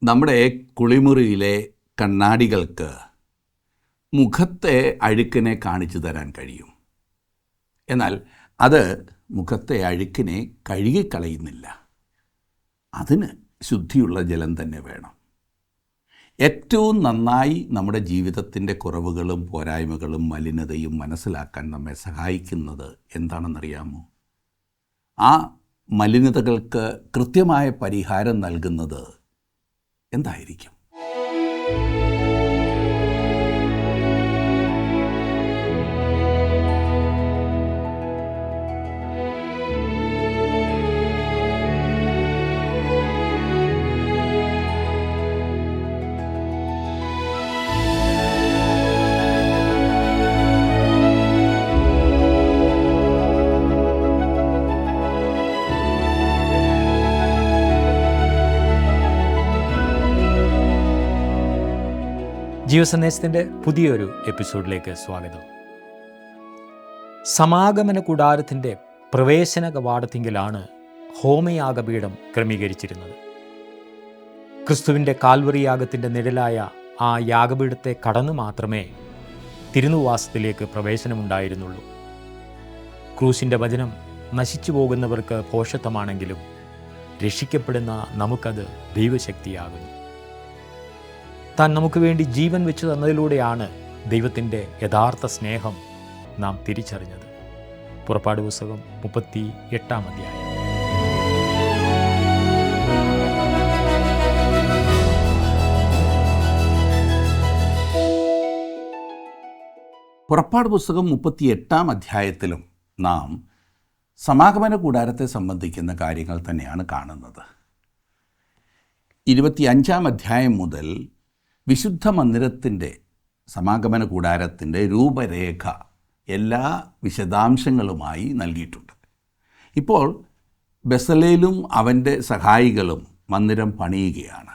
നമ്മുടെ കുളിമുറിയിലെ കണ്ണാടികൾക്ക് മുഖത്തെ അഴുക്കിനെ കാണിച്ചു തരാൻ കഴിയും. എന്നാൽ അത് മുഖത്തെ അഴുക്കിനെ കഴുകിക്കളയുന്നില്ല. അതിന് ശുദ്ധിയുള്ള ജലം തന്നെ വേണം. ഏറ്റവും നന്നായി നമ്മുടെ ജീവിതത്തിൻ്റെ കുറവുകളും പോരായ്മകളും മലിനതയും മനസ്സിലാക്കാൻ നമ്മെ സഹായിക്കുന്നത് എന്താണെന്നറിയാമോ? ആ മലിനതകൾക്ക് കൃത്യമായ പരിഹാരം നൽകുന്നത് എന്തായിരിക്കും? ജീവസന്ദേശത്തിൻ്റെ പുതിയൊരു എപ്പിസോഡിലേക്ക് സ്വാഗതം. സമാഗമന കൂടാരത്തിൻ്റെ പ്രവേശന കവാടത്തിങ്കിലാണ് ഹോമയാഗപീഠം ക്രമീകരിച്ചിരുന്നത്. ക്രിസ്തുവിൻ്റെ കാൽവറി യാഗത്തിൻ്റെ നിഴലായ ആ യാഗപീഠത്തെ കടന്നു മാത്രമേ തിരുനിവാസത്തിലേക്ക് പ്രവേശനമുണ്ടായിരുന്നുള്ളൂ. ക്രൂശിൻ്റെ വചനം നശിച്ചു പോകുന്നവർക്ക് ഭോഷത്വമാണെങ്കിലും രക്ഷിക്കപ്പെടുന്ന നമുക്കത് ദൈവശക്തിയാകുന്നു. താൻ നമുക്ക് വേണ്ടി ജീവൻ വെച്ചു തന്നതിലൂടെയാണ് ദൈവത്തിൻ്റെ യഥാർത്ഥ സ്നേഹം നാം തിരിച്ചറിഞ്ഞത്. പുറപ്പാട് പുസ്തകം 38-ാം അധ്യായം. പുറപ്പാട് പുസ്തകം 38-ാം അധ്യായത്തിലും നാം സമാഗമന കൂടാരത്തെ സംബന്ധിക്കുന്ന കാര്യങ്ങൾ തന്നെയാണ് കാണുന്നത്. 25-ാം അധ്യായം മുതൽ വിശുദ്ധ മന്ദിരത്തിൻ്റെ സമാഗമന കൂടാരത്തിൻ്റെ രൂപരേഖ എല്ലാ വിശദാംശങ്ങളുമായി നൽകിയിട്ടുണ്ട്. ഇപ്പോൾ ബെസലേലും അവൻ്റെ സഹായികളും മന്ദിരം പണിയുകയാണ്.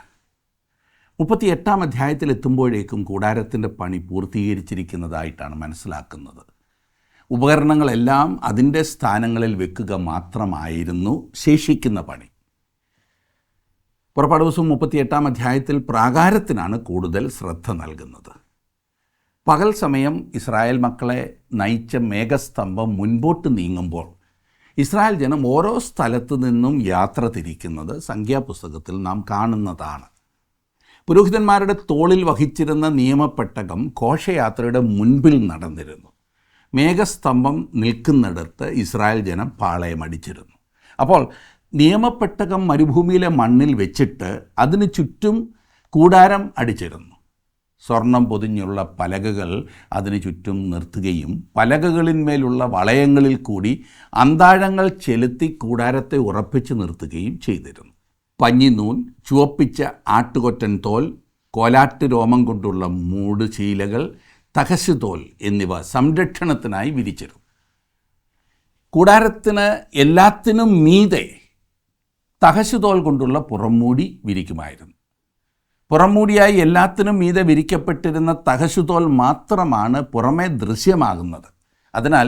38-ാം അധ്യായത്തിൽ എത്തുമ്പോഴേക്കും കൂടാരത്തിൻ്റെ പണി പൂർത്തീകരിച്ചിരിക്കുന്നതായിട്ടാണ് മനസ്സിലാക്കുന്നത്. ഉപകരണങ്ങളെല്ലാം അതിൻ്റെ സ്ഥാനങ്ങളിൽ വെക്കുക മാത്രമായിരുന്നു ശേഷിക്കുന്ന പണി. പുറപ്പാട് ദിവസം 38-ാം അധ്യായത്തിൽ പ്രാകാരത്തിനാണ് കൂടുതൽ ശ്രദ്ധ നൽകുന്നത്. പകൽ സമയം ഇസ്രായേൽ മക്കളെ നയിച്ച മേഘസ്തംഭം മുൻപോട്ട് നീങ്ങുമ്പോൾ ഇസ്രായേൽ ജനം ഓരോ സ്ഥലത്തു നിന്നും യാത്ര തിരിക്കുന്നത് സംഖ്യാപുസ്തകത്തിൽ നാം കാണുന്നതാണ്. പുരോഹിതന്മാരുടെ തോളിൽ വഹിച്ചിരുന്ന നിയമപ്പെട്ടകം ഘോഷയാത്രയുടെ മുൻപിൽ നടന്നിരുന്നു. മേഘസ്തംഭം നിൽക്കുന്നിടത്ത് ഇസ്രായേൽ ജനം പാളയമടിച്ചിരുന്നു. അപ്പോൾ നിയമപ്പെട്ടകം മരുഭൂമിയിലെ മണ്ണിൽ വെച്ചിട്ട് അതിന് ചുറ്റും കൂടാരം അടിച്ചിരുന്നു. സ്വർണം പൊതിഞ്ഞുള്ള പലകകൾ അതിന് ചുറ്റും നിർത്തുകയും പലകകളിന്മേലുള്ള വളയങ്ങളിൽ കൂടി അന്താഴങ്ങൾ ചെലുത്തി കൂടാരത്തെ ഉറപ്പിച്ച് നിർത്തുകയും ചെയ്തിരുന്നു. പഞ്ഞിനൂൽ, ചുവപ്പിച്ച ആട്ടുകൊറ്റൻ തോൽ, കോലാട്ട് രോമം കൊണ്ടുള്ള മൂട് ശീലകൾ, തഹശുതോൽ എന്നിവ സംരക്ഷണത്തിനായി വിരിച്ചിരുന്നു. കൂടാരത്തിന് എല്ലാത്തിനും മീതെ തഹശുതോൽ കൊണ്ടുള്ള പുറംമൂടി വിരിക്കുമായിരുന്നു. പുറംമൂടിയായി എല്ലാത്തിനും മീതെ വിരിക്കപ്പെട്ടിരുന്ന തഹശുതോൽ മാത്രമാണ് പുറമേ ദൃശ്യമാകുന്നത്. അതിനാൽ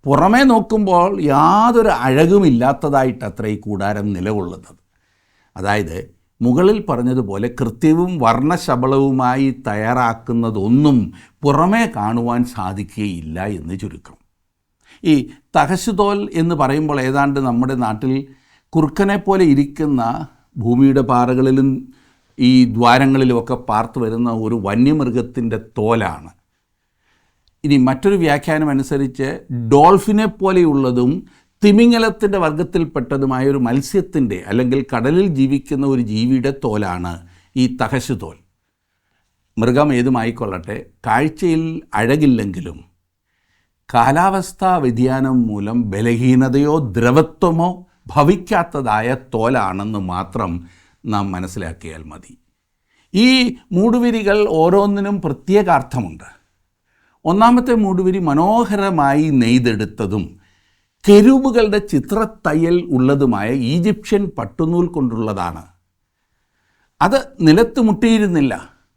പുറമേ നോക്കുമ്പോൾ യാതൊരു അഴകുമില്ലാത്തതായിട്ടത്രേ ഈ കൂടാരം നിലകൊള്ളുന്നത്. അതായത് മുകളിൽ പറഞ്ഞതുപോലെ കൃത്യവും വർണ്ണശബളവുമായി തയ്യാറാക്കുന്നതൊന്നും പുറമേ കാണുവാൻ സാധിക്കുകയില്ല എന്ന് ചുരുക്കം. ഈ തഹശുതോൽ എന്ന് പറയുമ്പോൾ ഏതാണ്ട് നമ്മുടെ നാട്ടിൽ കുറുക്കനെ പോലെ ഇരിക്കുന്ന ഭൂമിയുടെ പാറകളിലും ഈ ദ്വാരങ്ങളിലുമൊക്കെ പാർത്തു വരുന്ന ഒരു വന്യമൃഗത്തിൻ്റെ തോലാണ്. ഇനി മറ്റൊരു വ്യാഖ്യാനം അനുസരിച്ച് ഡോൾഫിനെ പോലെയുള്ളതും തിമിംഗലത്തിൻ്റെ വർഗത്തിൽപ്പെട്ടതുമായ ഒരു മത്സ്യത്തിൻ്റെ അല്ലെങ്കിൽ കടലിൽ ജീവിക്കുന്ന ഒരു ജീവിയുടെ തോലാണ് ഈ തഹശുതോൽ. മൃഗം ഏതുമായിക്കൊള്ളട്ടെ, കാഴ്ചയിൽ അഴകില്ലെങ്കിലും കാലാവസ്ഥാ വ്യതിയാനം മൂലം ബലഹീനതയോ ദ്രവത്വമോ ഭവിക്കാത്തതായ തോലാണെന്ന് മാത്രം നാം മനസ്സിലാക്കിയാൽ മതി. ഈ മൂടുവിരികൾ ഓരോന്നിനും പ്രത്യേക അർത്ഥമുണ്ട്. ഒന്നാമത്തെ മൂടുവിരി മനോഹരമായി നെയ്തെടുത്തതും കെരൂബുകളുടെ ചിത്രത്തയ്യൽ ഉള്ളതുമായ ഈജിപ്ഷ്യൻ പട്ടുനൂൽ കൊണ്ടുള്ളതാണ്. അത് നിലത്ത് മുട്ടിയിരുന്നില്ല.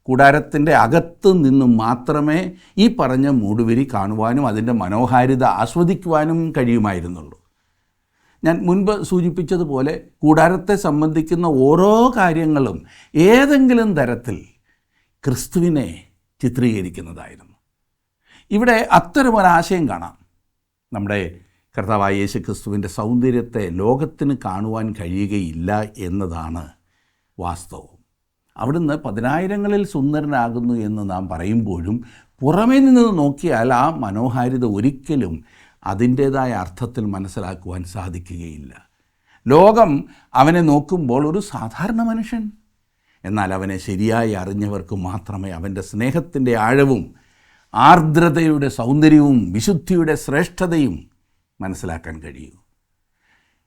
കൂടാരത്തിൻ്റെ അകത്ത് നിന്നും മാത്രമേ ഈ പറഞ്ഞ മൂടുവിരി കാണുവാനും അതിൻ്റെ മനോഹാരിത ആസ്വദിക്കുവാനും കഴിയുമായിരുന്നുള്ളൂ. ഞാൻ മുൻപ് സൂചിപ്പിച്ചതുപോലെ കൂടാരത്തെ സംബന്ധിക്കുന്ന ഓരോ കാര്യങ്ങളും ഏതെങ്കിലും തരത്തിൽ ക്രിസ്തുവിനെ ചിത്രീകരിക്കുന്നതായിരുന്നു. ഇവിടെ അത്തരമൊരാശയം കാണാം. നമ്മുടെ കർത്താവായ യേശു ക്രിസ്തുവിൻ്റെ സൗന്ദര്യത്തെ ലോകത്തിന് കാണുവാൻ കഴിയുകയില്ല എന്നതാണ് വാസ്തവം. അവിടുന്ന് 10,000-ങ്ങളിൽ സുന്ദരനാകുന്നു എന്ന് നാം പറയുമ്പോഴും പുറമേ നിന്ന് നോക്കിയാൽ ആ മനോഹാരിത ഒരിക്കലും അതിൻ്റേതായ അർത്ഥത്തിൽ മനസ്സിലാക്കുവാൻ സാധിക്കുകയില്ല. ലോകം അവനെ നോക്കുമ്പോൾ ഒരു സാധാരണ മനുഷ്യൻ, എന്നാൽ അവനെ ശരിയായി അറിഞ്ഞവർക്ക് മാത്രമേ അവൻ്റെ സ്നേഹത്തിൻ്റെ ആഴവും ആർദ്രതയുടെ സൗന്ദര്യവും വിശുദ്ധിയുടെ ശ്രേഷ്ഠതയും മനസ്സിലാക്കാൻ കഴിയൂ.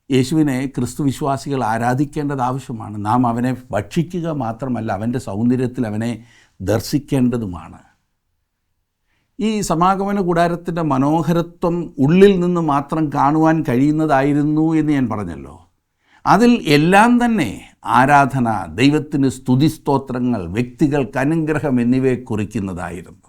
യേശുവിനെ ക്രിസ്തു വിശ്വാസികൾ ആരാധിക്കേണ്ടത് ആവശ്യമാണ്. നാം അവനെ ഭക്ഷിക്കുക മാത്രമല്ല, അവൻ്റെ സൗന്ദര്യത്തിൽ അവനെ ദർശിക്കേണ്ടതുമാണ്. ഈ സമാഗമന കൂടാരത്തിൻ്റെ മനോഹരത്വം ഉള്ളിൽ നിന്ന് മാത്രം കാണുവാൻ കഴിയുന്നതായിരുന്നു എന്ന് ഞാൻ പറഞ്ഞല്ലോ. അതിൽ എല്ലാം തന്നെ ആരാധന, ദൈവത്തിന് സ്തുതിസ്തോത്രങ്ങൾ, വ്യക്തികൾക്ക് അനുഗ്രഹം എന്നിവയെ കുറിക്കുന്നതായിരുന്നു.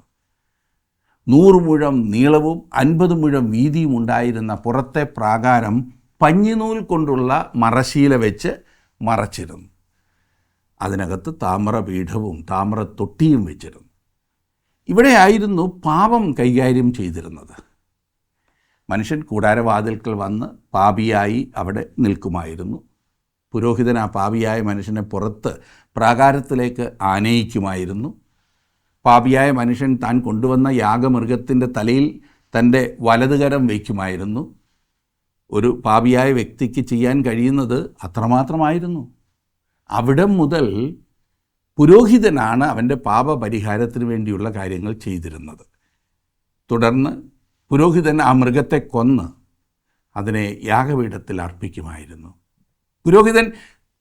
100 മുഴം നീളവും 50 മുഴം വീതിയും ഉണ്ടായിരുന്ന പുറത്തെ പ്രാകാരം പഞ്ഞിനൂൽ കൊണ്ടുള്ള മറശീല വെച്ച് മറച്ചിരുന്നു. അതിനകത്ത് താമ്രപീഠവും താമ്രത്തൊട്ടിയും വെച്ചിരുന്നു. ഇവിടെയായിരുന്നു പാപം കൈകാര്യം ചെയ്തിരുന്നത്. മനുഷ്യൻ കൂടാരവാതിൽക്കൽ വന്ന് പാപിയായി അവിടെ നിൽക്കുമായിരുന്നു. പുരോഹിതൻ ആ പാപിയായ മനുഷ്യനെ പുറത്ത് പ്രാകാരത്തിലേക്ക് ആനയിക്കുമായിരുന്നു. പാപിയായ മനുഷ്യൻ താൻ കൊണ്ടുവന്ന യാഗമൃഗത്തിൻ്റെ തലയിൽ തൻ്റെ വലതുകരം വയ്ക്കുമായിരുന്നു. ഒരു പാപിയായ വ്യക്തിക്ക് ചെയ്യാൻ കഴിയുന്നത് അത്രമാത്രമായിരുന്നു. അവിടെ മുതൽ പുരോഹിതനാണ് അവൻ്റെ പാപപരിഹാരത്തിന് വേണ്ടിയുള്ള കാര്യങ്ങൾ ചെയ്തിരുന്നത്. തുടർന്ന് പുരോഹിതൻ ആ മൃഗത്തെ കൊന്ന് അതിനെ യാഗപീഠത്തിൽ അർപ്പിക്കുമായിരുന്നു. പുരോഹിതൻ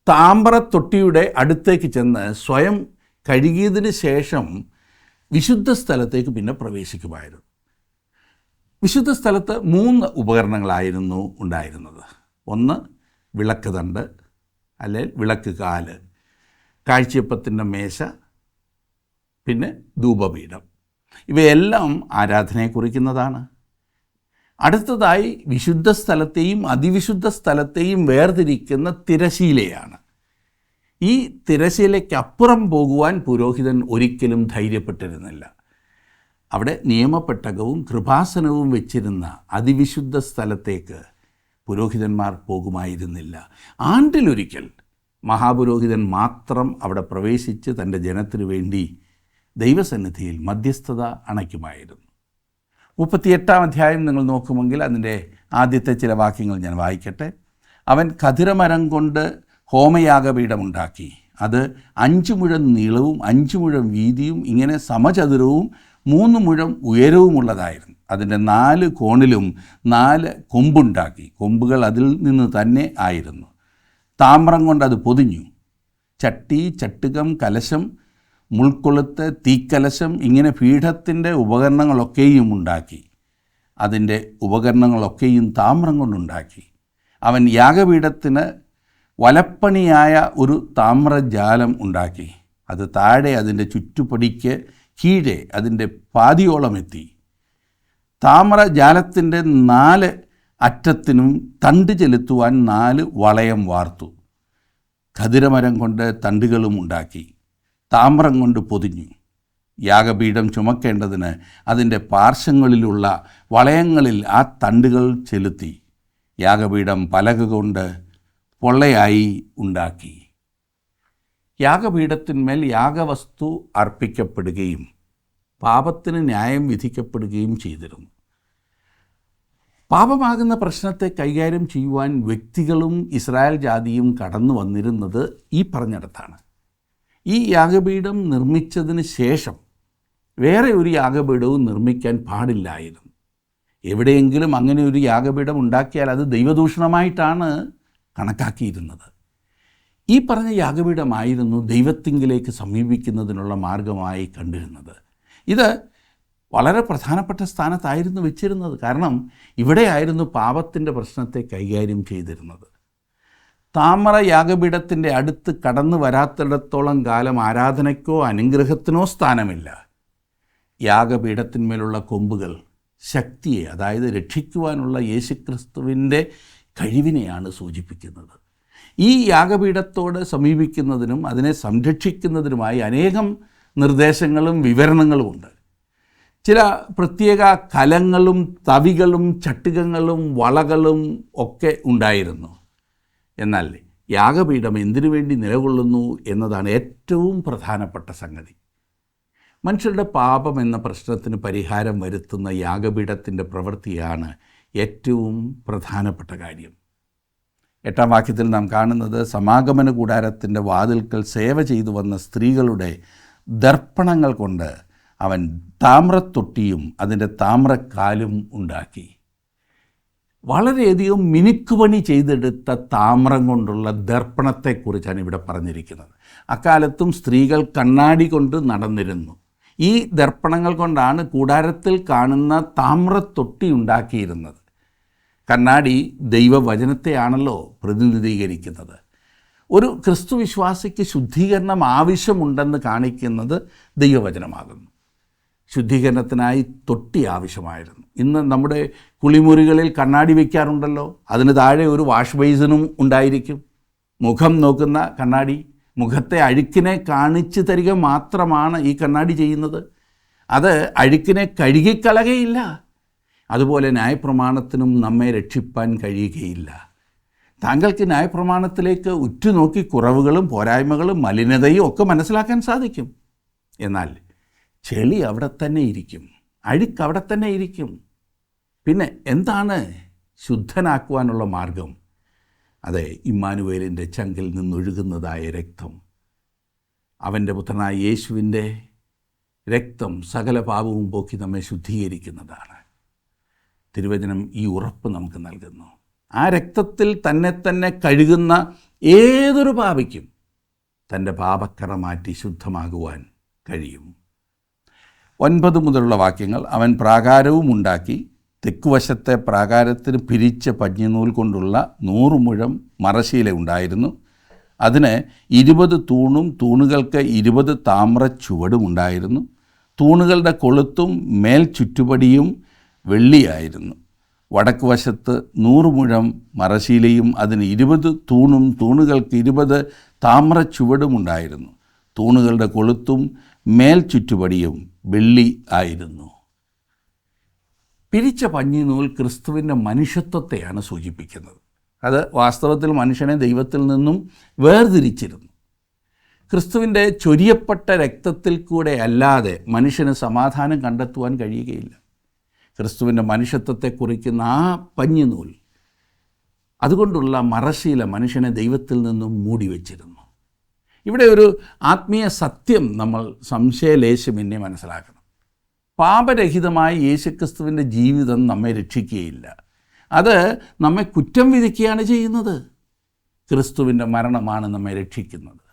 താമ്രത്തൊട്ടിയുടെ അടുത്തേക്ക് ചെന്ന് സ്വയം കഴുകിയതിന് ശേഷം വിശുദ്ധ സ്ഥലത്തേക്ക് പിന്നെ പ്രവേശിക്കുമായിരുന്നു. വിശുദ്ധ സ്ഥലത്ത് 3 ഉപകരണങ്ങളായിരുന്നു ഉണ്ടായിരുന്നത്. ഒന്ന് വിളക്ക് തണ്ട്, അല്ലെങ്കിൽ വിളക്ക് കാല്, കാഴ്ചയപ്പത്തിൻ്റെ മേശ, പിന്നെ ധൂപപീഠം. ഇവയെല്ലാം ആരാധനയെ കുറിക്കുന്നതാണ്. അടുത്തതായി വിശുദ്ധ സ്ഥലത്തെയും അതിവിശുദ്ധ സ്ഥലത്തെയും വേർതിരിക്കുന്ന തിരശീലയാണ്. ഈ തിരശീലയ്ക്കപ്പുറം പോകുവാൻ പുരോഹിതൻ ഒരിക്കലും ധൈര്യപ്പെട്ടിരുന്നില്ല. അവിടെ നിയമപ്പെട്ടകവും കൃപാസനവും വെച്ചിരുന്ന അതിവിശുദ്ധ സ്ഥലത്തേക്ക് പുരോഹിതന്മാർ പോകുമായിരുന്നില്ല. ആണ്ടിലൊരിക്കൽ മഹാപുരോഹിതൻ മാത്രം അവിടെ പ്രവേശിച്ച് തൻ്റെ ജനത്തിനു വേണ്ടി ദൈവസന്നിധിയിൽ മധ്യസ്ഥത അണയ്ക്കുമായിരുന്നു. 38-ാം അധ്യായം നിങ്ങൾ നോക്കുമെങ്കിൽ അതിൻ്റെ ആദ്യത്തെ ചില വാക്യങ്ങൾ ഞാൻ വായിക്കട്ടെ. അവൻ ഖദിരമരം കൊണ്ട് ഹോമയാഗപീഠമുണ്ടാക്കി. അത് 5 മുഴം നീളവും 5 മുഴം വീതിയും ഇങ്ങനെ സമചതുരവും 3 മുഴം ഉയരവുമുള്ളതായിരുന്നു. അതിൻ്റെ 4 കോണിലും 4 കൊമ്പുണ്ടാക്കി. കൊമ്പുകൾ അതിൽ നിന്ന് തന്നെ ആയിരുന്നു. താമ്രം കൊണ്ട് അത് പൊതിഞ്ഞു. ചട്ടി, ചട്ടുകം, കലശം, മുൾക്കൊളുത്ത്, തീക്കലശം ഇങ്ങനെ പീഠത്തിൻ്റെ ഉപകരണങ്ങളൊക്കെയും ഉണ്ടാക്കി. അതിൻ്റെ ഉപകരണങ്ങളൊക്കെയും താമ്രം കൊണ്ടുണ്ടാക്കി. അവൻ യാഗപീഠത്തിന് വലപ്പണിയായ ഒരു താമ്രജാലം ഉണ്ടാക്കി. അത് താഴെ അതിൻ്റെ ചുറ്റുപടിക്ക് കീഴെ അതിൻ്റെ പാതിയോളം എത്തി. താമ്രജാലത്തിൻ്റെ 4 അറ്റത്തിനും തണ്ട് ചെലുത്തുവാൻ 4 വളയം വാർത്തു. ഖദിരമരം കൊണ്ട് തണ്ടുകളും ഉണ്ടാക്കി. താമ്രം കൊണ്ട് പൊതിഞ്ഞു. യാഗപീഠം ചുമക്കേണ്ടതിന് അതിൻ്റെ പാർശ്വങ്ങളിലുള്ള വളയങ്ങളിൽ ആ തണ്ടുകൾ ചെലുത്തി. യാഗപീഠം പലക കൊണ്ട് പൊള്ളയായി ഉണ്ടാക്കി. യാഗപീഠത്തിന്മേൽ യാഗവസ്തു അർപ്പിക്കപ്പെടുകയും പാപത്തിന് ന്യായം വിധിക്കപ്പെടുകയും ചെയ്തിരുന്നു. പാപമാകുന്ന പ്രശ്നത്തെ കൈകാര്യം ചെയ്യുവാൻ വ്യക്തികളും ഇസ്രായേൽ ജാതിയും കടന്നു വന്നിരുന്നത് ഈ പറഞ്ഞിടത്താണ്. ഈ യാഗപീഠം നിർമ്മിച്ചതിന് ശേഷം വേറെ ഒരു യാഗപീഠവും നിർമ്മിക്കാൻ പാടില്ലായിരുന്നു. എവിടെയെങ്കിലും അങ്ങനെ ഒരു യാഗപീഠം ഉണ്ടാക്കിയാൽ അത് ദൈവദൂഷണമായിട്ടാണ് കണക്കാക്കിയിരുന്നത്. ഈ പറഞ്ഞ യാഗപീഠമായിരുന്നു ദൈവത്തിങ്കിലേക്ക് സമീപിക്കുന്നതിനുള്ള മാർഗമായി കണ്ടിരുന്നത്. ഇത് വളരെ പ്രധാനപ്പെട്ട സ്ഥാനത്തായിരുന്നു വെച്ചിരുന്നത്. കാരണം ഇവിടെയായിരുന്നു പാപത്തിൻ്റെ പ്രശ്നത്തെ കൈകാര്യം ചെയ്തിരുന്നത്. താമ്ര യാഗപീഠത്തിൻ്റെ അടുത്ത് കടന്നു വരാത്തിടത്തോളം കാലം ആരാധനയ്ക്കോ അനുഗ്രഹത്തിനോ സ്ഥാനമില്ല. യാഗപീഠത്തിന്മേലുള്ള കൊമ്പുകൾ ശക്തിയെ, അതായത് രക്ഷിക്കുവാനുള്ള യേശുക്രിസ്തുവിൻ്റെ കഴിവിനെയാണ് സൂചിപ്പിക്കുന്നത്. ഈ യാഗപീഠത്തോട് സമീപിക്കുന്നതിനും അതിനെ സംരക്ഷിക്കുന്നതിനുമായി അനേകം നിർദ്ദേശങ്ങളും വിവരണങ്ങളുമുണ്ട്. ചില പ്രത്യേക കലങ്ങളും തവികളും ചട്ടുകങ്ങളും വളകളും ഒക്കെ ഉണ്ടായിരുന്നു. എന്നാൽ യാഗപീഠം എന്തിനു വേണ്ടി നിലകൊള്ളുന്നു എന്നതാണ് ഏറ്റവും പ്രധാനപ്പെട്ട സംഗതി. മനുഷ്യരുടെ പാപം എന്ന പ്രശ്നത്തിന് പരിഹാരം വരുത്തുന്ന യാഗപീഠത്തിൻ്റെ പ്രവൃത്തിയാണ് ഏറ്റവും പ്രധാനപ്പെട്ട കാര്യം. 8-ാം വാക്യത്തിൽ നാം കാണുന്നത്, സമാഗമന കൂടാരത്തിൻ്റെ വാതിൽക്കൽ സേവ ചെയ്തു വന്ന സ്ത്രീകളുടെ ദർപ്പണങ്ങൾ കൊണ്ട് അവൻ താമ്രത്തൊട്ടിയും അതിൻ്റെ താമ്രക്കാലും ഉണ്ടാക്കി. വളരെയധികം മിനുക്കുപണി ചെയ്തെടുത്ത താമ്രം കൊണ്ടുള്ള ദർപ്പണത്തെക്കുറിച്ചാണ് ഇവിടെ പറഞ്ഞിരിക്കുന്നത്. അക്കാലത്തും സ്ത്രീകൾ കണ്ണാടി കൊണ്ട് നടന്നിരുന്നു. ഈ ദർപ്പണങ്ങൾ കൊണ്ടാണ് കൂടാരത്തിൽ കാണുന്ന താമ്രത്തൊട്ടി ഉണ്ടാക്കിയിരുന്നത്. കണ്ണാടി ദൈവവചനത്തെയാണല്ലോ പ്രതിനിധീകരിക്കുന്നത്. ഒരു ക്രിസ്തുവിശ്വാസിക്ക് ശുദ്ധീകരണം ആവശ്യമുണ്ടെന്ന് കാണിക്കുന്നത് ദൈവവചനമാകുന്നു. ശുദ്ധീകരണത്തിനായി തൊട്ടി ആവശ്യമായിരുന്നു. ഇന്ന് നമ്മുടെ കുളിമുറികളിൽ കണ്ണാടി വയ്ക്കാറുണ്ടല്ലോ. അതിന് താഴെ ഒരു വാഷ് ബേസിനും ഉണ്ടായിരിക്കും. മുഖം നോക്കുന്ന കണ്ണാടി, മുഖത്തെ അഴുക്കിനെ കാണിച്ചു തരിക മാത്രമാണ് ഈ കണ്ണാടി ചെയ്യുന്നത്. അത് അഴുക്കിനെ കഴുകിക്കളകയില്ല. അതുപോലെ ന്യായപ്രമാണത്തിനും നമ്മെ രക്ഷിപ്പാൻ കഴിയുകയില്ല. താങ്കൾക്ക് ന്യായപ്രമാണത്തിലേക്ക് ഉറ്റുനോക്കി കുറവുകളും പോരായ്മകളും മലിനതയും ഒക്കെ മനസ്സിലാക്കാൻ സാധിക്കും. എന്നാൽ ചെളി അവിടെ തന്നെ ഇരിക്കും, അഴുക്ക് അവിടെ തന്നെ ഇരിക്കും. പിന്നെ എന്താണ് ശുദ്ധനാക്കുവാനുള്ള മാർഗം? അതെ, ഇമ്മാനുവേലിൻ്റെ ചങ്കിൽ നിന്നൊഴുകുന്നതായ രക്തം, അവൻ്റെ പുത്രനായ യേശുവിൻ്റെ രക്തം സകല പാപവും പോക്കി നമ്മെ ശുദ്ധീകരിക്കുന്നതാണ്. തിരുവചനം ഈ ഉറപ്പ് നമുക്ക് നൽകുന്നു. ആ രക്തത്തിൽ തന്നെ കഴുകുന്ന ഏതൊരു പാപിക്കും തൻ്റെ പാപക്കറ മാറ്റി ശുദ്ധമാകുവാൻ കഴിയും. 9 മുതലുള്ള വാക്യങ്ങൾ, അവൻ പ്രാകാരവും ഉണ്ടാക്കി. തെക്കുവശത്തെ പ്രാകാരത്തിന് പിരിച്ച പഞ്ഞിനൂൽ കൊണ്ടുള്ള 100 മുഴം മറശ്ശീല ഉണ്ടായിരുന്നു. അതിന് 20 തൂണും തൂണുകൾക്ക് 20 താമ്ര ചുവടും ഉണ്ടായിരുന്നു. തൂണുകളുടെ കൊളുത്തും മേൽ ചുറ്റുപടിയും വെള്ളിയായിരുന്നു. വടക്ക് വശത്ത് 100 മുഴം മറശ്ശീലയും അതിന് 20 തൂണും തൂണുകൾക്ക് 20 താമ്ര ചുവടും ഉണ്ടായിരുന്നു. തൂണുകളുടെ കൊളുത്തും മേൽ ചുറ്റുപടിയും വെള്ളി ആയിരുന്നു. പിരിച്ച പഞ്ഞിനൂൽ ക്രിസ്തുവിൻ്റെ മനുഷ്യത്വത്തെയാണ് സൂചിപ്പിക്കുന്നത്. അത് വാസ്തവത്തിൽ മനുഷ്യനെ ദൈവത്തിൽ നിന്നും വേർതിരിച്ചിരുന്നു. ക്രിസ്തുവിൻ്റെ ചൊരിയപ്പെട്ട രക്തത്തിൽ കൂടെ അല്ലാതെ മനുഷ്യന് സമാധാനം കണ്ടെത്തുവാൻ കഴിയുകയില്ല. ക്രിസ്തുവിൻ്റെ മനുഷ്യത്വത്തെ കുറിക്കുന്ന ആ പഞ്ഞിനൂൽ, അതുകൊണ്ടുള്ള മറശ്ശീല മനുഷ്യനെ ദൈവത്തിൽ നിന്നും മൂടി വച്ചിരുന്നു. ഇവിടെ ഒരു ആത്മീയ സത്യം നമ്മൾ സംശയലേശമെന്നെ മനസ്സിലാക്കണം. പാപരഹിതമായ യേശുക്രിസ്തുവിൻ്റെ ജീവിതം നമ്മെ രക്ഷിക്കുകയില്ല. അത് നമ്മെ കുറ്റം വിധിക്കുകയാണ് ചെയ്യുന്നത്. ക്രിസ്തുവിൻ്റെ മരണമാണ് നമ്മെ രക്ഷിക്കുന്നത്.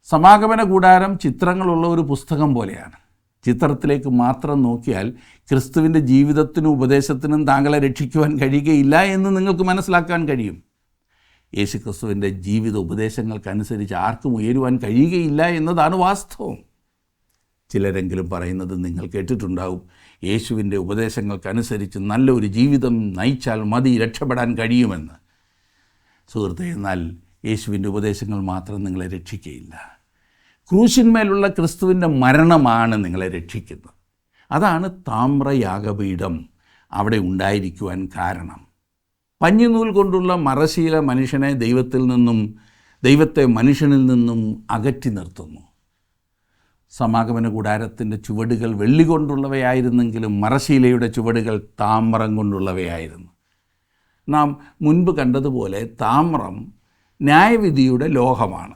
സമാഗമന കൂടാരം ചിത്രങ്ങളുള്ള ഒരു പുസ്തകം പോലെയാണ്. ചിത്രത്തിലേക്ക് മാത്രം നോക്കിയാൽ ക്രിസ്തുവിൻ്റെ ജീവിതത്തിനും ഉപദേശത്തിനും താങ്കളെ രക്ഷിക്കുവാൻ കഴിയുകയില്ല എന്ന് നിങ്ങൾക്ക് മനസ്സിലാക്കാൻ കഴിയും. യേശുക്രിസ്തുവിൻ്റെ ജീവിത ഉപദേശങ്ങൾക്കനുസരിച്ച് ആർക്കും ഉയരുവാൻ കഴിയുകയില്ല എന്നതാണ് വാസ്തവം. ചിലരെങ്കിലും പറയുന്നത് നിങ്ങൾ കേട്ടിട്ടുണ്ടാവും, യേശുവിൻ്റെ ഉപദേശങ്ങൾക്കനുസരിച്ച് നല്ലൊരു ജീവിതം നയിച്ചാൽ മതി, രക്ഷപ്പെടാൻ കഴിയുമെന്ന്. സുഹൃത്തെ, എന്നാൽ യേശുവിൻ്റെ ഉപദേശങ്ങൾ മാത്രം നിങ്ങളെ രക്ഷിക്കുകയില്ല. ക്രൂശിന്മേലുള്ള ക്രിസ്തുവിൻ്റെ മരണമാണ് നിങ്ങളെ രക്ഷിക്കുന്നത്. അതാണ് താമ്രയാഗപീഠം അവിടെ ഉണ്ടായിരിക്കുവാൻ കാരണം. പഞ്ഞിനൂൽ കൊണ്ടുള്ള മറശ്ശീല മനുഷ്യനെ ദൈവത്തെ മനുഷ്യനിൽ നിന്നും അകറ്റി നിർത്തുന്നു. സമാഗമന കൂടാരത്തിൻ്റെ ചുവടുകൾ വെള്ളി കൊണ്ടുള്ളവയായിരുന്നെങ്കിലും മറശ്ശീലയുടെ ചുവടുകൾ താമ്രം കൊണ്ടുള്ളവയായിരുന്നു. നാം മുൻപ് കണ്ടതുപോലെ താമ്രം ന്യായവിധിയുടെ ലോഹമാണ്.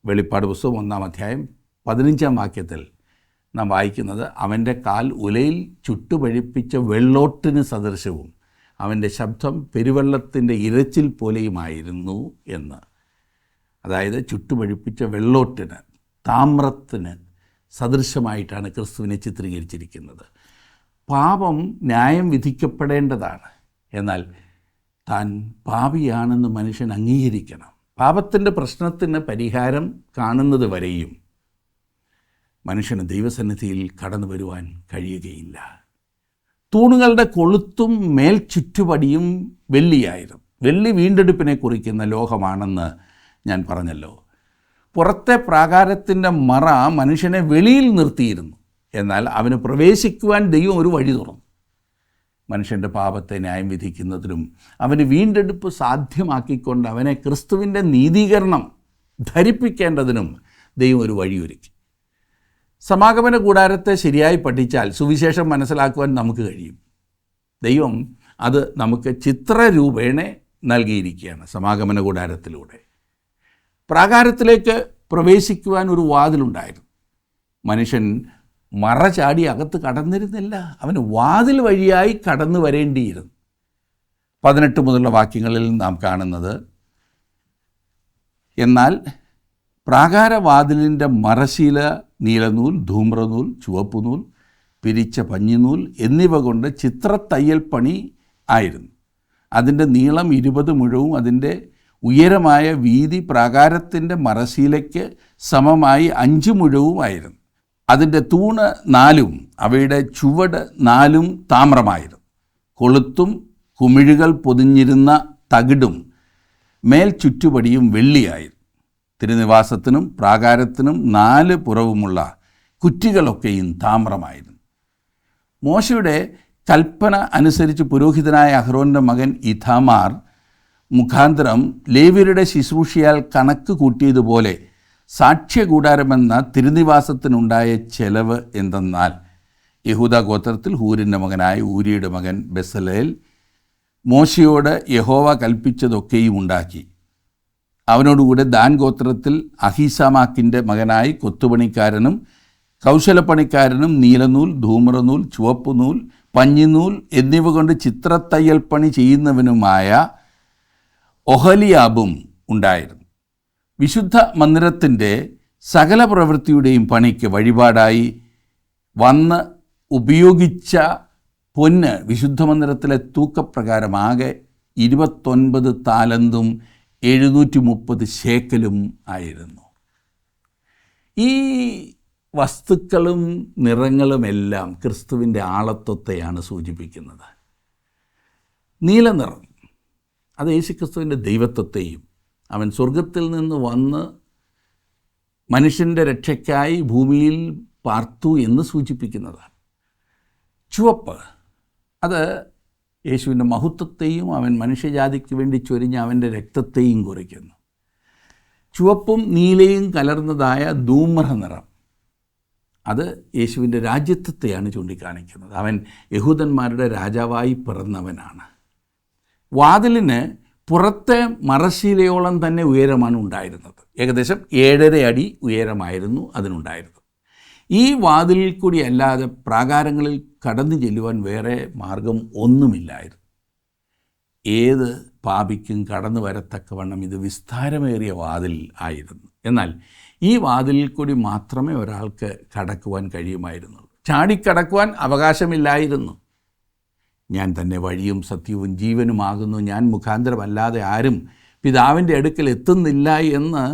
വെളിപ്പാട് പുസ്തകം 1-ാം അധ്യായം 15-ാം വാക്യത്തിൽ നാം വായിക്കുന്നത്, അവൻ്റെ കാൽ ഉലയിൽ ചുട്ടുപഴിപ്പിച്ച വെള്ളോട്ടിന് സദൃശവും അവൻ്റെ ശബ്ദം പെരുവെള്ളത്തിൻ്റെ ഇരച്ചിൽ പോലെയുമായിരുന്നു എന്ന്. അതായത് ചുട്ടുപഴിപ്പിച്ച വെള്ളോട്ടിന്, താമ്രത്തിന് സദൃശമായിട്ടാണ് ക്രിസ്തുവിനെ ചിത്രീകരിച്ചിരിക്കുന്നത്. പാപം ന്യായം വിധിക്കപ്പെടേണ്ടതാണ്. എന്നാൽ താൻ പാപിയാണെന്ന് മനുഷ്യൻ അംഗീകരിക്കണം. പാപത്തിൻ്റെ പ്രശ്നത്തിന് പരിഹാരം കാണുന്നത് വരെയും മനുഷ്യന് ദൈവസന്നിധിയിൽ കടന്നു വരുവാൻ കഴിയുകയില്ല. തൂണുകളുടെ കൊളുത്തും മേൽ ചുറ്റുപടിയും വെള്ളിയായിരുന്നു. വെള്ളി വീണ്ടെടുപ്പിനെ കുറിക്കുന്ന ലോഹമാണെന്ന് ഞാൻ പറഞ്ഞല്ലോ. പുറത്തെ പ്രാകാരത്തിൻ്റെ മറ മനുഷ്യനെ വെളിയിൽ നിർത്തിയിരുന്നു. എന്നാൽ അവന് പ്രവേശിക്കുവാൻ ദൈവം ഒരു വഴി തുറന്നു. മനുഷ്യൻ്റെ പാപത്തെ ന്യായം വിധിക്കുന്നതിനും അവന് വീണ്ടെടുപ്പ് സാധ്യമാക്കിക്കൊണ്ട് അവനെ ക്രിസ്തുവിൻ്റെ നീതീകരണം ധരിപ്പിക്കേണ്ടതിനും ദൈവം ഒരു വഴിയൊരുക്കി. സമാഗമന കൂടാരത്തെ ശരിയായി പഠിച്ചാൽ സുവിശേഷം മനസ്സിലാക്കുവാൻ നമുക്ക് കഴിയും. ദൈവം അത് നമുക്ക് ചിത്രരൂപേണ നൽകിയിരിക്കുകയാണ്. സമാഗമന കൂടാരത്തിലൂടെ പ്രാകാരത്തിലേക്ക് പ്രവേശിക്കുവാൻ ഒരു വാതിലുണ്ടായിരുന്നു. മനുഷ്യൻ മറ ചാടി അകത്ത് കടന്നിരുന്നില്ല, അവന് വാതിൽ വഴിയായി കടന്നു വരേണ്ടിയിരുന്നു. 18 മുതലുള്ള വാക്യങ്ങളിൽ നാം കാണുന്നത്, എന്നാൽ പ്രാകാരവാതിലിൻ്റെ മറശീല നീലനൂൽ, ധൂമ്രനൂൽ, ചുവപ്പുനൂൽ, പിരിച്ച പഞ്ഞിനൂൽ എന്നിവ കൊണ്ട് ചിത്രത്തയ്യൽ പണി ആയിരുന്നു. അതിൻ്റെ നീളം 20 മുഴവും അതിൻ്റെ ഉയരമായ വീതി പ്രാകാരത്തിൻ്റെ മറശീലയ്ക്ക് സമമായി 5 മുഴവുമായിരുന്നു. അതിൻ്റെ തൂണ് 4 അവയുടെ ചുവട് 4 താമ്രമായിരുന്നു. കൊളുത്തും കുമിഴുകൾ പൊതിഞ്ഞിരുന്ന തകിടും മേൽ ചുറ്റുപടിയും വെള്ളിയായിരുന്നു. തിരുനിവാസത്തിനും പ്രാകാരത്തിനും 4 പുറവുമുള്ള കുറ്റികളൊക്കെയും താമ്രമായിരുന്നു. മോശയുടെ കൽപ്പന അനുസരിച്ച് പുരോഹിതനായ അഹ്റോൻ്റെ മകൻ ഇഥാമാർ മുഖാന്തരം ലേവ്യരുടെ ശുശ്രൂഷയാൽ കണക്ക് കൂട്ടിയതുപോലെ സാക്ഷ്യകൂടാരമെന്ന തിരുനിവാസത്തിനുണ്ടായ ചെലവ് എന്തെന്നാൽ, യഹൂദാ ഗോത്രത്തിൽ ഹൂരിൻ്റെ മകനായ ഊരിയുടെ മകൻ ബെസലേൽ മോശയോട് യഹോവ കൽപ്പിച്ചതൊക്കെയും ഉണ്ടാക്കി. അവനോടുകൂടെ ദാൻ ഗോത്രത്തിൽ അഹീസാമാക്കിൻ്റെ മകനായി കൊത്തുപണിക്കാരനും കൗശലപ്പണിക്കാരനും നീലനൂൽ, ധൂമ്രനൂൽ, ചുവപ്പുനൂൽ, പഞ്ഞിനൂൽ എന്നിവ കൊണ്ട് ചിത്രത്തയ്യൽ പണി ചെയ്യുന്നവനുമായ ഒഹലിയാബും ഉണ്ടായിരുന്നു. വിശുദ്ധ മന്ദിരത്തിൻ്റെ സകല പ്രവൃത്തിയുടെയും പണിക്ക് വഴിപാടായി വന്ന് ഉപയോഗിച്ച പൊന്ന് വിശുദ്ധ മന്ദിരത്തിലെ തൂക്കപ്രകാരം ആകെ 29 താലന്തും 730 ശേക്കലും ആയിരുന്നു. ഈ വസ്തുക്കളും നിറങ്ങളുമെല്ലാം ക്രിസ്തുവിൻ്റെ ആളത്വത്തെയാണ് സൂചിപ്പിക്കുന്നത്. നീലനിറം അത് യേശുക്രിസ്തുവിൻ്റെ ദൈവത്വത്തെയും അവൻ സ്വർഗത്തിൽ നിന്ന് വന്ന് മനുഷ്യൻ്റെ രക്ഷയ്ക്കായി ഭൂമിയിൽ പാർത്തു എന്ന് സൂചിപ്പിക്കുന്നതാണ്. ചുവപ്പ് അത് യേശുവിൻ്റെ മഹത്വത്തെയും അവൻ മനുഷ്യജാതിക്ക് വേണ്ടി ചൊരിഞ്ഞ അവൻ്റെ രക്തത്തെയും കുറിക്കുന്നു. ചുവപ്പും നീലയും കലർന്നതായ ധൂമ്ര നിറം അത് യേശുവിൻ്റെ രാജ്യത്വത്തെയാണ് ചൂണ്ടിക്കാണിക്കുന്നത്. അവൻ യഹൂദന്മാരുടെ രാജാവായി പിറന്നവനാണ്. വാതിലിന് പുറത്തെ മറശീലയോളം തന്നെ ഉയരമാണ് ഉണ്ടായിരുന്നത്. ഏകദേശം 7.5 അടി ഉയരമായിരുന്നു അതിനുണ്ടായിരുന്നത്. ഈ വാതിലിൽ കൂടി അല്ലാതെ പ്രാകാരങ്ങളിൽ കടന്നു ചെല്ലുവാൻ വേറെ മാർഗം ഒന്നുമില്ലായിരുന്നു. ഏത് പാപിക്കും കടന്നു വരത്തക്കവണ്ണം ഇത് വിസ്താരമേറിയ വാതിൽ ആയിരുന്നു. എന്നാൽ ഈ വാതിലിൽ കൂടി മാത്രമേ ഒരാൾക്ക് കടക്കുവാൻ കഴിയുമായിരുന്നുള്ളൂ. ചാടിക്കടക്കുവാൻ അവകാശമില്ലായിരുന്നു. ഞാൻ തന്നെ വഴിയും സത്യവും ജീവനുമാകുന്നു, ഞാൻ മുഖാന്തരമല്ലാതെ ആരും പിതാവിൻ്റെ അടുക്കൽ എത്തുന്നില്ല എന്ന്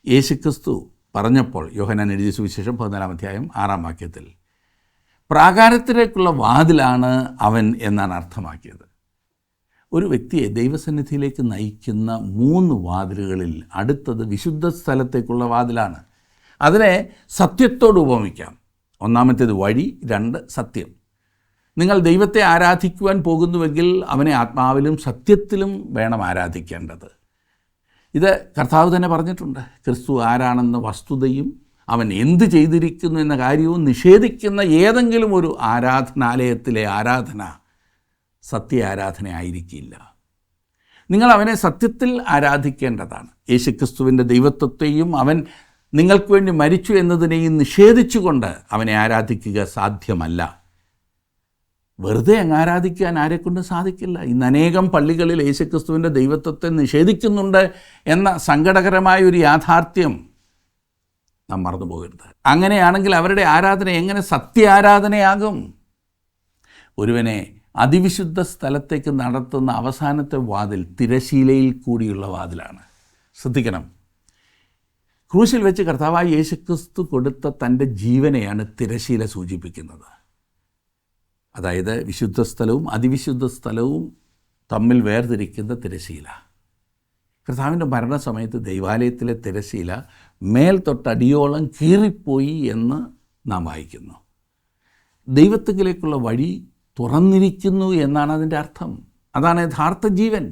യേശുക്രിസ്തു പറഞ്ഞപ്പോൾ യോഹന്നാൻ എഴുതിയ സുവിശേഷം 14-ാം അധ്യായം 6-ാം വാക്യത്തിൽ പ്രാകാരത്തിലേക്കുള്ള വാതിലാണ് അവൻ എന്നാണ് അർത്ഥമാക്കിയത്. ഒരു വ്യക്തിയെ ദൈവസന്നിധിയിലേക്ക് നയിക്കുന്ന 3 വാതിലുകളിൽ അടുത്തത് വിശുദ്ധ സ്ഥലത്തേക്കുള്ള വാതിലാണ്. അതിനെ സത്യത്തോട് ഉപമിക്കാം. ഒന്നാമത്തേത് വഴി, 2 സത്യം. നിങ്ങൾ ദൈവത്തെ ആരാധിക്കുവാൻ പോകുന്നുവെങ്കിൽ അവനെ ആത്മാവിലും സത്യത്തിലും വേണം ആരാധിക്കേണ്ടത്. ഇത് കർത്താവ് തന്നെ പറഞ്ഞിട്ടുണ്ട്. ക്രിസ്തു ആരാണെന്ന വസ്തുതയും അവൻ എന്ത് ചെയ്തിരിക്കുന്നു എന്ന കാര്യവും നിഷേധിക്കുന്ന ഏതെങ്കിലും ഒരു ആരാധനാലയത്തിലെ ആരാധന സത്യ ആരാധന ആയിരിക്കില്ല. നിങ്ങൾ അവനെ സത്യത്തിൽ ആരാധിക്കേണ്ടതാണ്. യേശുക്രിസ്തുവിൻ്റെ ദൈവത്വത്തെയും അവൻ നിങ്ങൾക്ക് വേണ്ടി മരിച്ചു എന്നതിനെയും നിഷേധിച്ചുകൊണ്ട് അവനെ ആരാധിക്കുക സാധ്യമല്ല. വെറുതെ അങ്ങ് ആരാധിക്കാൻ ആരെക്കൊണ്ടും സാധിക്കില്ല. ഇന്ന് അനേകം പള്ളികളിൽ യേശുക്രിസ്തുവിൻ്റെ ദൈവത്വത്തെ നിഷേധിക്കുന്നുണ്ട് എന്ന സങ്കടകരമായ ഒരു യാഥാർത്ഥ്യം നാം മറന്നു പോകരുത്. അങ്ങനെയാണെങ്കിൽ അവരുടെ ആരാധന എങ്ങനെ സത്യ ആരാധനയാകും? ഒരുവനെ അതിവിശുദ്ധ സ്ഥലത്തേക്ക് നടത്തുന്ന അവസാനത്തെ വാതിൽ തിരശീലയിൽ കൂടിയുള്ള വാതിലാണ്. ശ്രദ്ധിക്കണം, ക്രൂശിൽ വെച്ച് കർത്താവായ യേശുക്രിസ്തു കൊടുത്ത തൻ്റെ ജീവനെയാണ് തിരശീല സൂചിപ്പിക്കുന്നത്. അതായത് വിശുദ്ധ സ്ഥലവും അതിവിശുദ്ധ സ്ഥലവും തമ്മിൽ വേർതിരിക്കുന്ന തിരശ്ശീല. കർത്താവിൻ്റെ മരണസമയത്ത് ദൈവാലയത്തിലെ തിരശ്ശീല മേൽ തൊട്ടടിയോളം കീറിപ്പോയി എന്ന് നാം വായിക്കുന്നു. ദൈവത്തിലേക്കുള്ള വഴി തുറന്നിരിക്കുന്നു എന്നാണ് അതിൻ്റെ അർത്ഥം. അതാണ് യഥാർത്ഥ ജീവൻ.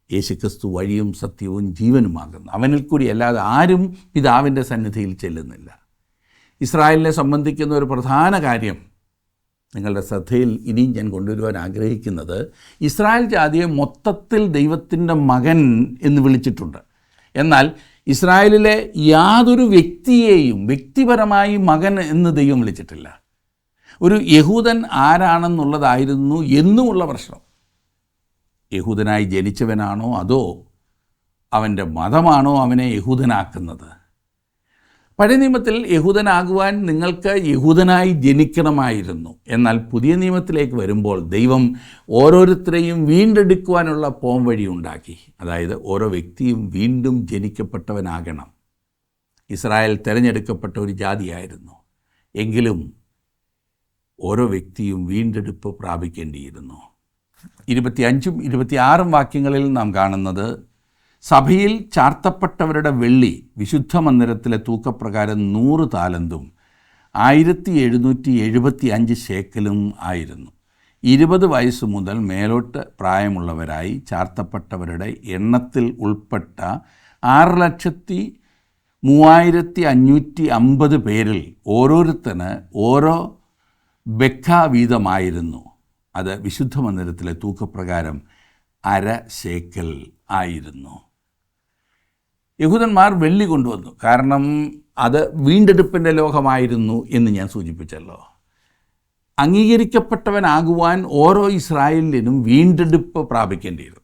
യേശുക്രിസ്തു വഴിയും സത്യവും ജീവനുമാകുന്നു. അവനിൽ കൂടി അല്ലാതെ ആരും പിതാവിൻ്റെ സന്നിധിയിൽ ചെല്ലുന്നില്ല. ഇസ്രായേലിനെ സംബന്ധിക്കുന്ന ഒരു പ്രധാന കാര്യം നിങ്ങളുടെ ശ്രദ്ധയിൽ ഇനിയും ഞാൻ കൊണ്ടുവരുവാൻ ആഗ്രഹിക്കുന്നത്, ഇസ്രായേൽ ജാതിയെ മൊത്തത്തിൽ ദൈവത്തിൻ്റെ മകൻ എന്ന് വിളിച്ചിട്ടുണ്ട്. എന്നാൽ ഇസ്രായേലിലെ യാതൊരു വ്യക്തിയെയും വ്യക്തിപരമായി മകൻ എന്ന് ദൈവം വിളിച്ചിട്ടില്ല. ഒരു യഹൂദൻ ആരാണെന്നുള്ളതായിരുന്നു എന്നുമുള്ള പ്രശ്നം. യഹൂദനായി ജനിച്ചവനാണോ അതോ അവൻ്റെ മതമാണോ അവനെ യഹൂദനാക്കുന്നത്? പഴയ നിയമത്തിൽ യഹൂദനാകുവാൻ നിങ്ങൾക്ക് യഹൂദനായി ജനിക്കണമായിരുന്നു. എന്നാൽ പുതിയ നിയമത്തിലേക്ക് വരുമ്പോൾ ദൈവം ഓരോരുത്തരെയും വീണ്ടെടുക്കുവാനുള്ള പോംവഴി ഉണ്ടാക്കി. അതായത് ഓരോ വ്യക്തിയും വീണ്ടും ജനിക്കപ്പെട്ടവനാകണം. ഇസ്രായേൽ തിരഞ്ഞെടുക്കപ്പെട്ട ഒരു ജാതിയായിരുന്നു. എങ്കിലും ഓരോ വ്യക്തിയും വീണ്ടെടുപ്പ് പ്രാപിക്കേണ്ടിയിരുന്നു. 25ഉം 26ഉം വാക്യങ്ങളിൽ നാം കാണുന്നത്, സഭയിൽ ചാർത്തപ്പെട്ടവരുടെ വെള്ളി വിശുദ്ധ മന്ദിരത്തിലെ തൂക്കപ്രകാരം 100 താലന്തും 1775 ശേക്കലും ആയിരുന്നു. 20 വയസ്സ് മുതൽ മേലോട്ട് പ്രായമുള്ളവരായി ചാർത്തപ്പെട്ടവരുടെ എണ്ണത്തിൽ ഉൾപ്പെട്ട 6,3550 പേരിൽ ഓരോരുത്തന് ഓരോ ബെക്ക വീതമായിരുന്നു. അത് വിശുദ്ധ മന്ദിരത്തിലെ തൂക്കപ്രകാരം 1/2 ശേക്കൽ ആയിരുന്നു. യഹൂദന്മാർ വെള്ളി കൊണ്ടുവന്നു, കാരണം അത് വീണ്ടെടുപ്പിൻ്റെ ലോകമായിരുന്നു എന്ന് ഞാൻ സൂചിപ്പിച്ചല്ലോ. അംഗീകരിക്കപ്പെട്ടവനാകുവാൻ ഓരോ ഇസ്രായേലിനും വീണ്ടെടുപ്പ് പ്രാപിക്കേണ്ടിയിരുന്നു.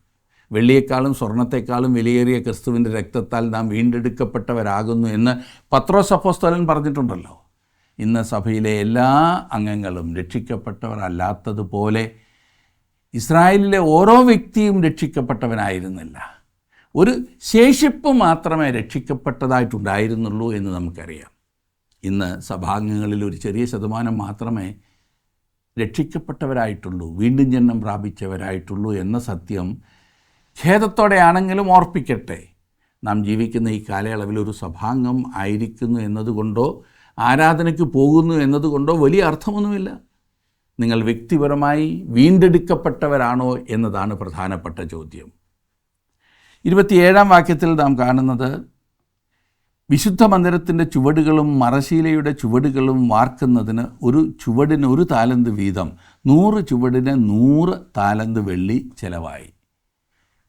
വെള്ളിയേക്കാളും സ്വർണത്തെക്കാളും വിലയേറിയ ക്രിസ്തുവിൻ്റെ രക്തത്താൽ നാം വീണ്ടെടുക്കപ്പെട്ടവരാകുന്നു എന്ന് പത്രോസ് അപ്പോസ്തലൻ പറഞ്ഞിട്ടുണ്ടല്ലോ. ഇന്ന് സഭയിലെ എല്ലാ അംഗങ്ങളും രക്ഷിക്കപ്പെട്ടവർ അല്ലാത്തതുപോലെ ഇസ്രായേലിലെ ഓരോ വ്യക്തിയും രക്ഷിക്കപ്പെട്ടവനായിരുന്നില്ല. ഒരു ശേഷിപ്പ് മാത്രമേ രക്ഷിക്കപ്പെട്ടതായിട്ടുണ്ടായിരുന്നുള്ളൂ എന്ന് നമുക്കറിയാം. ഇന്ന് സഭാംഗങ്ങളിൽ ഒരു ചെറിയ ശതമാനം മാത്രമേ രക്ഷിക്കപ്പെട്ടവരായിട്ടുള്ളൂ, വീണ്ടും ജന്മം പ്രാപിച്ചവരായിട്ടുള്ളൂ എന്ന സത്യം ഖേദത്തോടെയാണെങ്കിലും ഓർപ്പിക്കട്ടെ. നാം ജീവിക്കുന്ന ഈ കാലയളവിൽ ഒരു സഭാംഗം ആയിരിക്കുന്നു എന്നതുകൊണ്ടോ ആരാധനയ്ക്ക് പോകുന്നു എന്നതുകൊണ്ടോ വലിയ അർത്ഥമൊന്നുമില്ല. നിങ്ങൾ വ്യക്തിപരമായി വീണ്ടെടുക്കപ്പെട്ടവരാണോ എന്നതാണ് പ്രധാനപ്പെട്ട ചോദ്യം. 27-ാം വാക്യത്തിൽ നാം കാണുന്നത്, വിശുദ്ധ മന്ദിരത്തിൻ്റെ ചുവടുകളും മറശ്ശീലയുടെ ചുവടുകളും വാർക്കുന്നതിന് ഒരു ചുവടിന് 1 താലന്ത് വീതം 100 ചുവടിന് 100 താലന്ത് വെള്ളി ചെലവായി.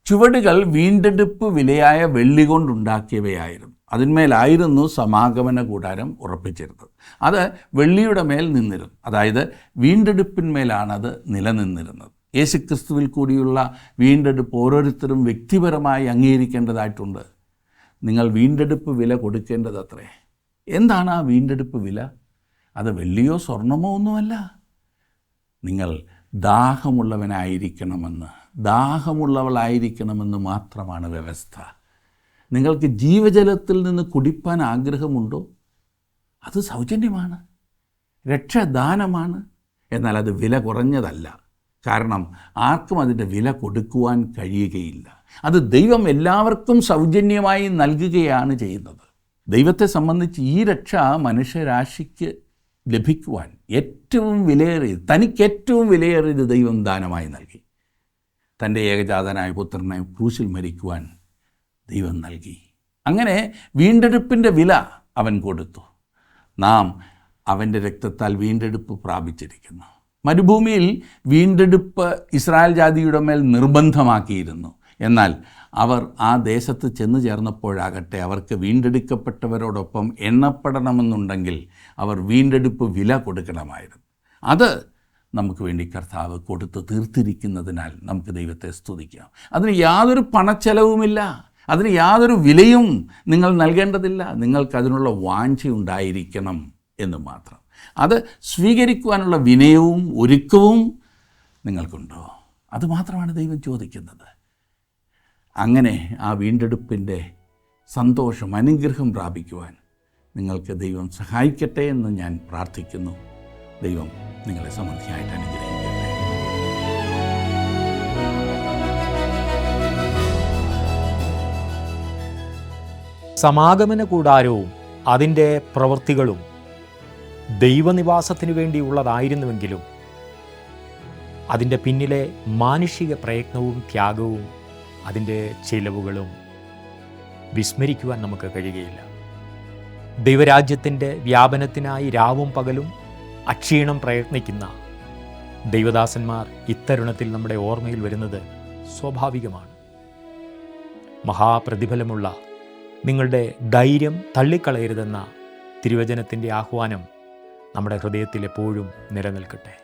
ചുവടുകൾ വീണ്ടെടുപ്പ് വിലയായ വെള്ളി കൊണ്ടുണ്ടാക്കിയവയായിരുന്നു. അതിന്മേലായിരുന്നു സമാഗമന കൂടാരം ഉറപ്പിച്ചിരുന്നത്. അത് വെള്ളിയുടെ മേൽ നിന്നിരുന്നു. അതായത് വീണ്ടെടുപ്പിന്മേലാണത് നിലനിന്നിരുന്നത്. യേശുക്രിസ്തുവിൽ കൂടിയുള്ള വീണ്ടെടുപ്പ് ഓരോരുത്തരും വ്യക്തിപരമായി അംഗീകരിക്കേണ്ടതായിട്ടുണ്ട്. നിങ്ങൾ വീണ്ടെടുപ്പ് വില കൊടുക്കേണ്ടതത്രേ. എന്താണ് ആ വീണ്ടെടുപ്പ് വില? അത് വെള്ളിയോ സ്വർണമോ ഒന്നുമല്ല. നിങ്ങൾ ദാഹമുള്ളവളായിരിക്കണമെന്ന് മാത്രമാണ് വ്യവസ്ഥ. നിങ്ങൾക്ക് ജീവജലത്തിൽ നിന്ന് കുടിപ്പാൻ ആഗ്രഹമുണ്ടോ? അത് സൗജന്യമാണ്, രക്ഷദാനമാണ്. എന്നാൽ അത് വില കുറഞ്ഞതല്ല. കാരണം ആർക്കും അതിൻ്റെ വില കൊടുക്കുവാൻ കഴിയുകയില്ല. അത് ദൈവം എല്ലാവർക്കും സൗജന്യമായി നൽകുകയാണ് ചെയ്യുന്നത്. ദൈവത്തെ സംബന്ധിച്ച് ഈ രക്ഷ മനുഷ്യരാശിക്ക് ലഭിക്കുവാൻ ഏറ്റവും വിലയേറിയത്, തനിക്ക് ഏറ്റവും വിലയേറിയത് ദൈവം ദാനമായി നൽകി. തൻ്റെ ഏകജാതനായ പുത്രനെ ക്രൂശിൽ മരിക്കുവാൻ ദൈവം നൽകി. അങ്ങനെ വീണ്ടെടുപ്പിൻ്റെ വില അവൻ കൊടുത്തു. നാം അവൻ്റെ രക്തത്താൽ വീണ്ടെടുപ്പ് പ്രാപിച്ചിരിക്കുന്നു. മരുഭൂമിയിൽ വീണ്ടെടുപ്പ് ഇസ്രായേൽ ജാതിയുടെ മേൽ നിർബന്ധമാക്കിയിരുന്നു. എന്നാൽ അവർ ആ ദേശത്ത് ചെന്നു ചേർന്നപ്പോഴാകട്ടെ അവർക്ക് വീണ്ടെടുക്കപ്പെട്ടവരോടൊപ്പം എണ്ണപ്പെടണമെന്നുണ്ടെങ്കിൽ അവർ വീണ്ടെടുപ്പ് വില കൊടുക്കണമായിരുന്നു. അത് നമുക്ക് വേണ്ടി കർത്താവ് കൊടുത്ത് തീർത്തിരിക്കുന്നതിനാൽ നമുക്ക് ദൈവത്തെ സ്തുതിക്കാം. അതിന് യാതൊരു പണച്ചെലവുമില്ല, അതിന് യാതൊരു വിലയും നിങ്ങൾ നൽകേണ്ടതില്ല. നിങ്ങൾക്കതിനുള്ള വാഞ്ചയുണ്ടായിരിക്കണം എന്ന് മാത്രം. അത് സ്വീകരിക്കുവാനുള്ള വിനയവും ഒരുക്കവും നിങ്ങൾക്കുണ്ടോ? അതുമാത്രമാണ് ദൈവം ചോദിക്കുന്നത്. അങ്ങനെ ആ വീണ്ടെടുപ്പിൻ്റെ സന്തോഷം, അനുഗ്രഹം പ്രാപിക്കുവാൻ നിങ്ങൾക്ക് ദൈവം സഹായിക്കട്ടെ എന്ന് ഞാൻ പ്രാർത്ഥിക്കുന്നു. ദൈവം നിങ്ങളെ സമൃദ്ധിയായിട്ട് അനുഗ്രഹിക്കട്ടെ. സമാഗമന കൂടാരവും അതിൻ്റെ പ്രവൃത്തികളും ദൈവനിവാസത്തിനു വേണ്ടിയുള്ളതായിരുന്നുവെങ്കിലും അതിൻ്റെ പിന്നിലെ മാനുഷിക പ്രയത്നവും ത്യാഗവും അതിൻ്റെ ചിലവുകളും വിസ്മരിക്കുവാൻ നമുക്ക് കഴിയുകയില്ല. ദൈവരാജ്യത്തിൻ്റെ വ്യാപനത്തിനായി രാവും പകലും അക്ഷീണം പ്രയത്നിക്കുന്ന ദൈവദാസന്മാർ ഇത്തരുണത്തിൽ നമ്മുടെ ഓർമ്മയിൽ വരുന്നത് സ്വാഭാവികമാണ്. മഹാപ്രതിഫലമുള്ള നിങ്ങളുടെ ധൈര്യം തള്ളിക്കളയരുതെന്ന തിരുവചനത്തിൻ്റെ ആഹ്വാനം നമ്മുടെ ഹൃദയത്തിൽ എപ്പോഴും നിലനിൽക്കട്ടെ.